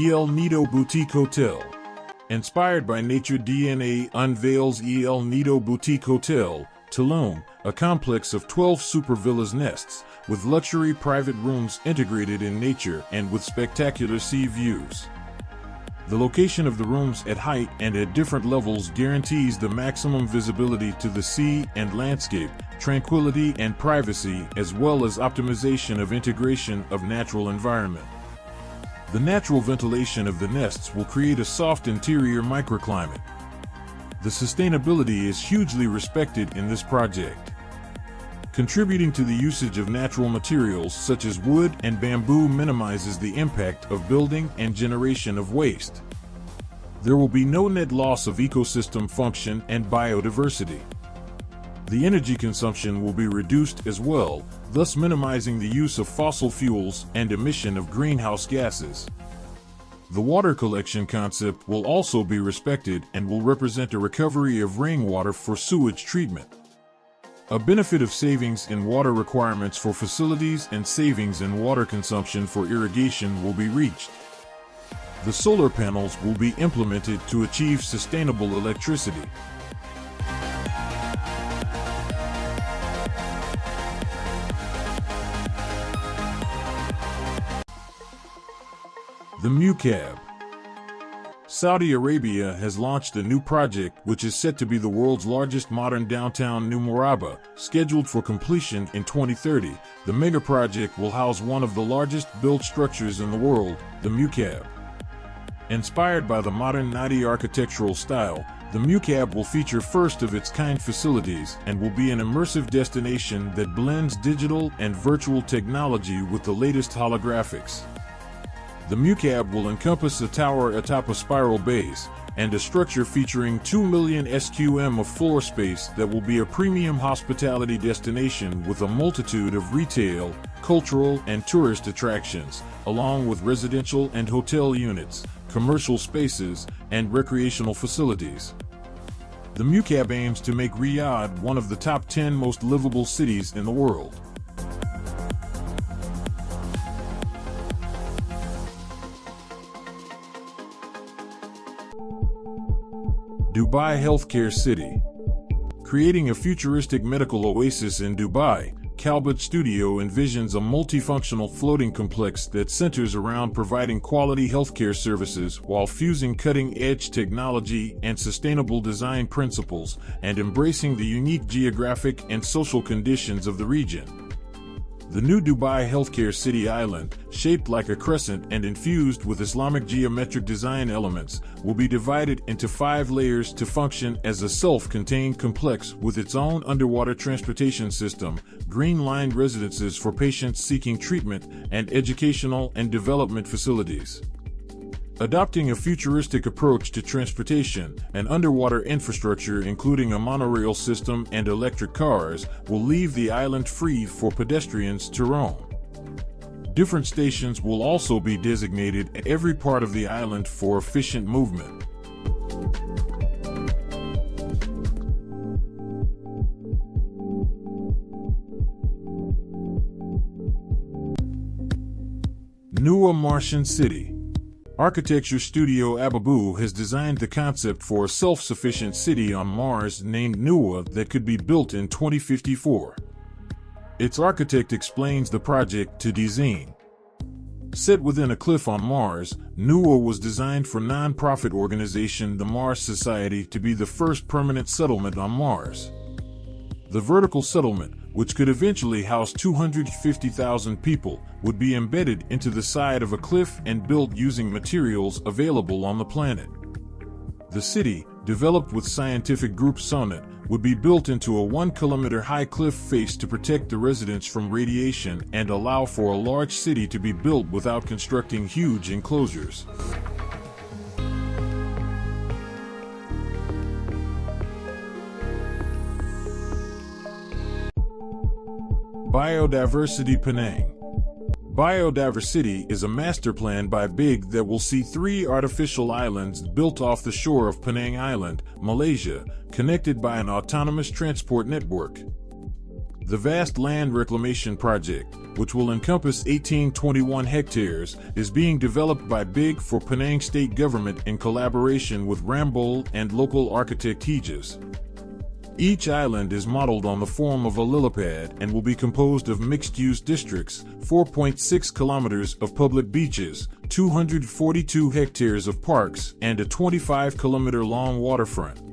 El Nido Boutique Hotel. Inspired by nature, DNA unveils El Nido Boutique Hotel, Tulum, a complex of 12 super villas nests, with luxury private rooms integrated in nature and with spectacular sea views. The location of the rooms at height and at different levels guarantees the maximum visibility to the sea and landscape, tranquility and privacy, as well as optimization of integration of natural environment. The natural ventilation of the nests will create a soft interior microclimate. The sustainability is hugely respected in this project. Contributing to the usage of natural materials such as wood and bamboo minimizes the impact of building and generation of waste. There will be no net loss of ecosystem function and biodiversity. The energy consumption will be reduced as well, thus minimizing the use of fossil fuels and emission of greenhouse gases. The water collection concept will also be respected and will represent a recovery of rainwater for sewage treatment. A benefit of savings in water requirements for facilities and savings in water consumption for irrigation will be reached. The solar panels will be implemented to achieve sustainable electricity. The MUCAB. Saudi Arabia has launched a new project which is set to be the world's largest modern downtown New Murabba, scheduled for completion in 2030. The mega project will house one of the largest built structures in the world, the MUCAB. Inspired by the modern Nadi architectural style, the MUCAB will feature first-of-its-kind facilities and will be an immersive destination that blends digital and virtual technology with the latest holographics. The MUCAB will encompass a tower atop a spiral base and a structure featuring 2 million sqm of floor space that will be a premium hospitality destination with a multitude of retail, cultural, and tourist attractions, along with residential and hotel units, commercial spaces, and recreational facilities. The MUCAB aims to make Riyadh one of the top 10 most livable cities in the world. Dubai Healthcare City. Creating a futuristic medical oasis in Dubai, Calbut Studio envisions a multifunctional floating complex that centers around providing quality healthcare services while fusing cutting-edge technology and sustainable design principles and embracing the unique geographic and social conditions of the region. The new Dubai Healthcare City Island, shaped like a crescent and infused with Islamic geometric design elements, will be divided into 5 layers to function as a self-contained complex with its own underwater transportation system, green-lined residences for patients seeking treatment, and educational and development facilities. Adopting a futuristic approach to transportation, an underwater infrastructure including a monorail system and electric cars will leave the island free for pedestrians to roam. Different stations will also be designated at every part of the island for efficient movement. Nuwa Martian City. Architecture studio Ababu has designed the concept for a self-sufficient city on Mars named Nuwa that could be built in 2054. Its architect explains the project to Dezeen. Set within a cliff on Mars, Nuwa was designed for non-profit organization the Mars Society to be the first permanent settlement on Mars. The vertical settlement, which could eventually house 250,000 people, would be embedded into the side of a cliff and built using materials available on the planet. The city, developed with scientific group Sonnet, would be built into a 1-kilometer high cliff face to protect the residents from radiation and allow for a large city to be built without constructing huge enclosures. Biodiversity Penang. Biodiversity is a master plan by BIG that will see 3 artificial islands built off the shore of Penang Island, Malaysia, connected by an autonomous transport network. The vast land reclamation project, which will encompass 1821 hectares, is being developed by BIG for Penang State Government in collaboration with Rambol and local architect Tejas. Each island is modeled on the form of a lily-pad and will be composed of mixed-use districts, 4.6 kilometers of public beaches, 242 hectares of parks, and a 25-kilometer-long waterfront.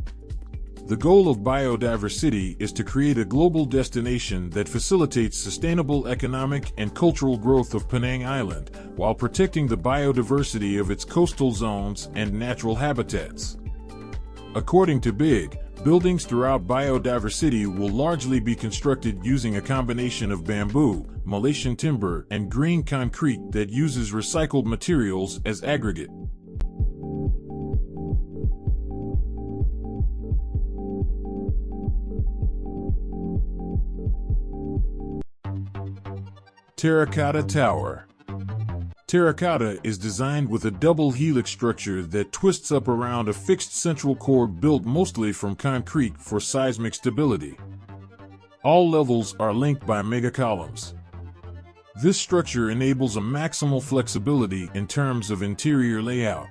The goal of biodiversity is to create a global destination that facilitates sustainable economic and cultural growth of Penang Island, while protecting the biodiversity of its coastal zones and natural habitats. According to BIG, buildings throughout biodiversity will largely be constructed using a combination of bamboo, Malaysian timber, and green concrete that uses recycled materials as aggregate. Terracotta Tower. Terracotta is designed with a double helix structure that twists up around a fixed central core built mostly from concrete for seismic stability. All levels are linked by mega columns. This structure enables a maximal flexibility in terms of interior layout.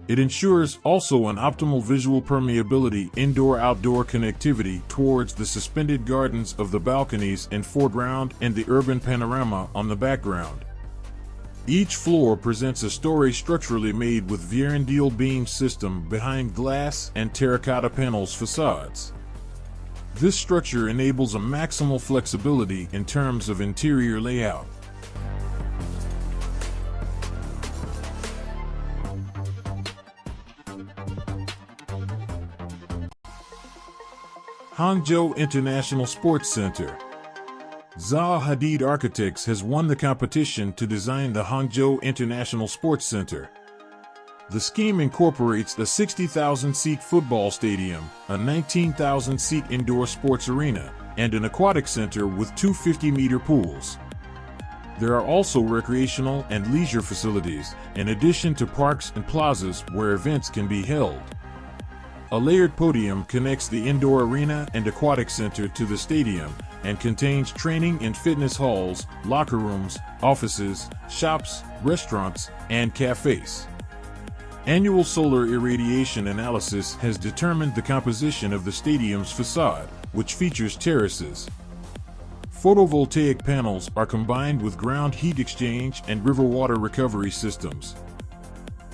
It ensures also an optimal visual permeability, indoor-outdoor connectivity towards the suspended gardens of the balconies in foreground and the urban panorama on the background. Each floor presents a story structurally made with Vierendeel beam system behind glass and terracotta panels facades. This structure enables a maximal flexibility in terms of interior layout. Hangzhou International Sports Center. Zaha Hadid Architects has won the competition to design the Hangzhou International Sports Center. The scheme incorporates a 60,000-seat football stadium, a 19,000-seat indoor sports arena, and an aquatic center with two 50-meter pools. There are also recreational and leisure facilities, in addition to parks and plazas where events can be held. A layered podium connects the indoor arena and aquatic center to the stadium and contains training and fitness halls, locker rooms, offices, shops, restaurants, and cafes. Annual solar irradiation analysis has determined the composition of the stadium's facade, which features terraces. Photovoltaic panels are combined with ground heat exchange and river water recovery systems.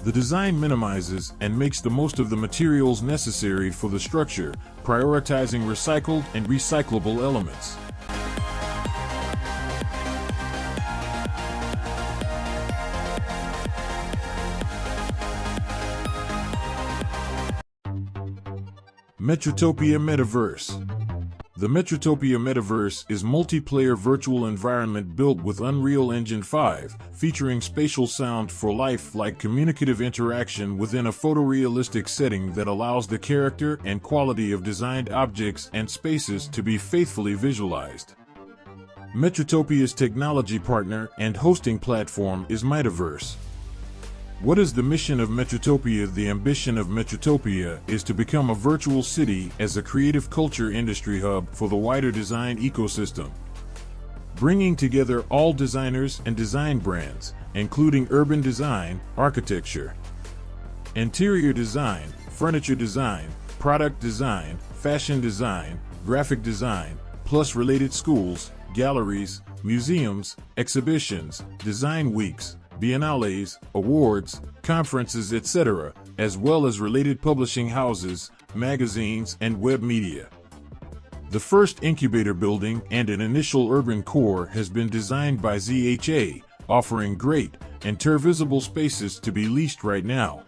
The design minimizes and makes the most of the materials necessary for the structure, prioritizing recycled and recyclable elements. Metrotopia Metaverse. The Metrotopia Metaverse is a multiplayer virtual environment built with Unreal Engine 5, featuring spatial sound for life-like communicative interaction within a photorealistic setting that allows the character and quality of designed objects and spaces to be faithfully visualized. Metrotopia's technology partner and hosting platform is Metaverse. What is the mission of Metrotopia? The ambition of Metrotopia is to become a virtual city as a creative culture industry hub for the wider design ecosystem. Bringing together all designers and design brands, including urban design, architecture, interior design, furniture design, product design, fashion design, graphic design, plus related schools, galleries, museums, exhibitions, design weeks, biennales, awards, conferences, etc., as well as related publishing houses, magazines, and web media. The first incubator building and an initial urban core has been designed by ZHA, offering great, intervisible spaces to be leased right now.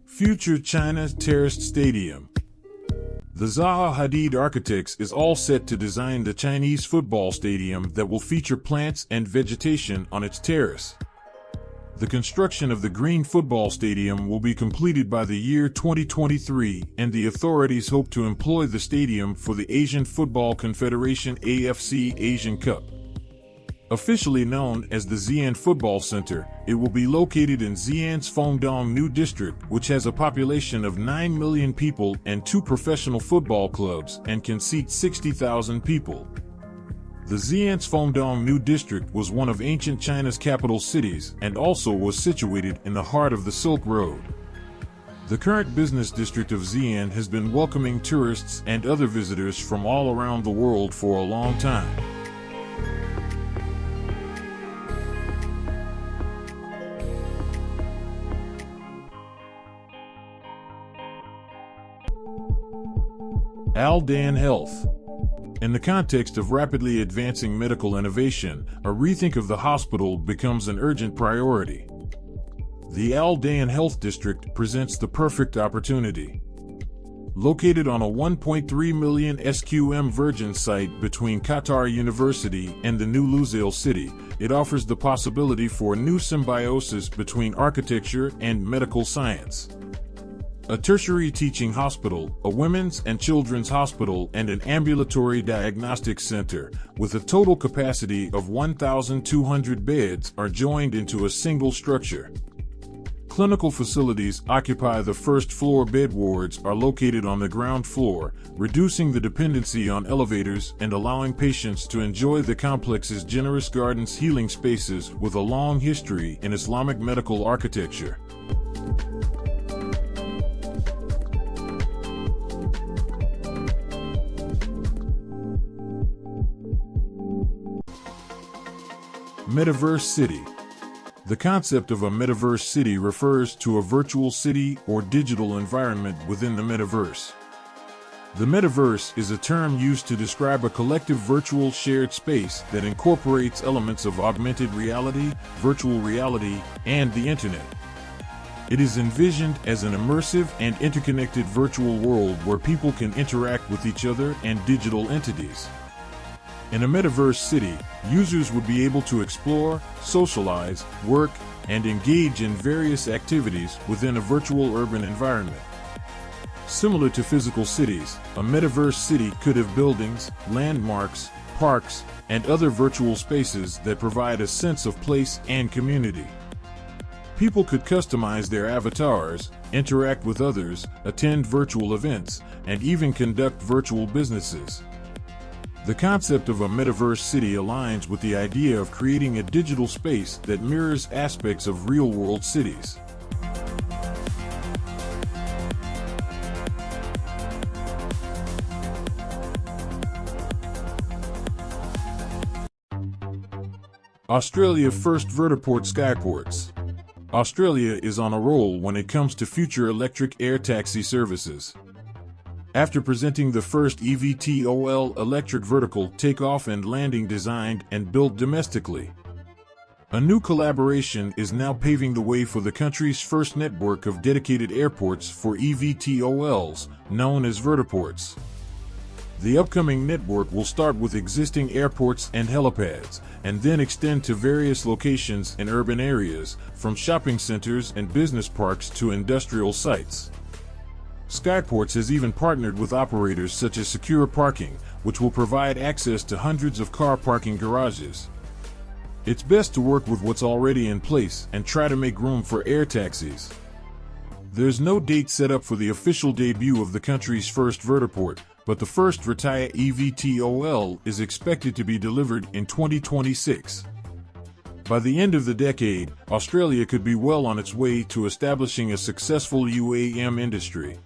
Future China Terraced Stadium. The Zaha Hadid Architects is all set to design the Chinese football stadium that will feature plants and vegetation on its terrace. The construction of the green football stadium will be completed by the year 2023, and the authorities hope to employ the stadium for the Asian Football Confederation AFC Asian Cup. Officially known as the Xi'an Football Center, it will be located in Xi'an's Fengdong New District, which has a population of 9 million people and 2 professional football clubs and can seat 60,000 people. The Xi'an's Fengdong New District was one of ancient China's capital cities and also was situated in the heart of the Silk Road. The current business district of Xi'an has been welcoming tourists and other visitors from all around the world for a long time. Aldan Health. In the context of rapidly advancing medical innovation, a rethink of the hospital becomes an urgent priority. The Aldan Health District presents the perfect opportunity. Located on a 1.3 million SQM virgin site between Qatar University and the new Lusail city, it offers the possibility for a new symbiosis between architecture and medical science. A tertiary teaching hospital, a women's and children's hospital, and an ambulatory diagnostic center, with a total capacity of 1,200 beds, are joined into a single structure. Clinical facilities occupy the first floor. Bed wards are located on the ground floor, reducing the dependency on elevators and allowing patients to enjoy the complex's generous gardens, healing spaces with a long history in Islamic medical architecture. Metaverse City. The concept of a metaverse city refers to a virtual city or digital environment within the metaverse. The metaverse is a term used to describe a collective virtual shared space that incorporates elements of augmented reality, virtual reality, and the internet. It is envisioned as an immersive and interconnected virtual world where people can interact with each other and digital entities. In a metaverse city, users would be able to explore, socialize, work, and engage in various activities within a virtual urban environment. Similar to physical cities, a metaverse city could have buildings, landmarks, parks, and other virtual spaces that provide a sense of place and community. People could customize their avatars, interact with others, attend virtual events, and even conduct virtual businesses. The concept of a metaverse city aligns with the idea of creating a digital space that mirrors aspects of real-world cities. Australia first vertiport skyports. Australia is on a roll when it comes to future electric air taxi services. After presenting the first eVTOL electric vertical takeoff and landing designed and built domestically, a new collaboration is now paving the way for the country's first network of dedicated airports for eVTOLs, known as vertiports. The upcoming network will start with existing airports and helipads, and then extend to various locations in urban areas, from shopping centers and business parks to industrial sites. Skyports has even partnered with operators such as Secure Parking, which will provide access to hundreds of car parking garages. It's best to work with what's already in place and try to make room for air taxis. There's no date set up for the official debut of the country's first vertiport, but the first Retire eVTOL is expected to be delivered in 2026. By the end of the decade, Australia could be well on its way to establishing a successful UAM industry.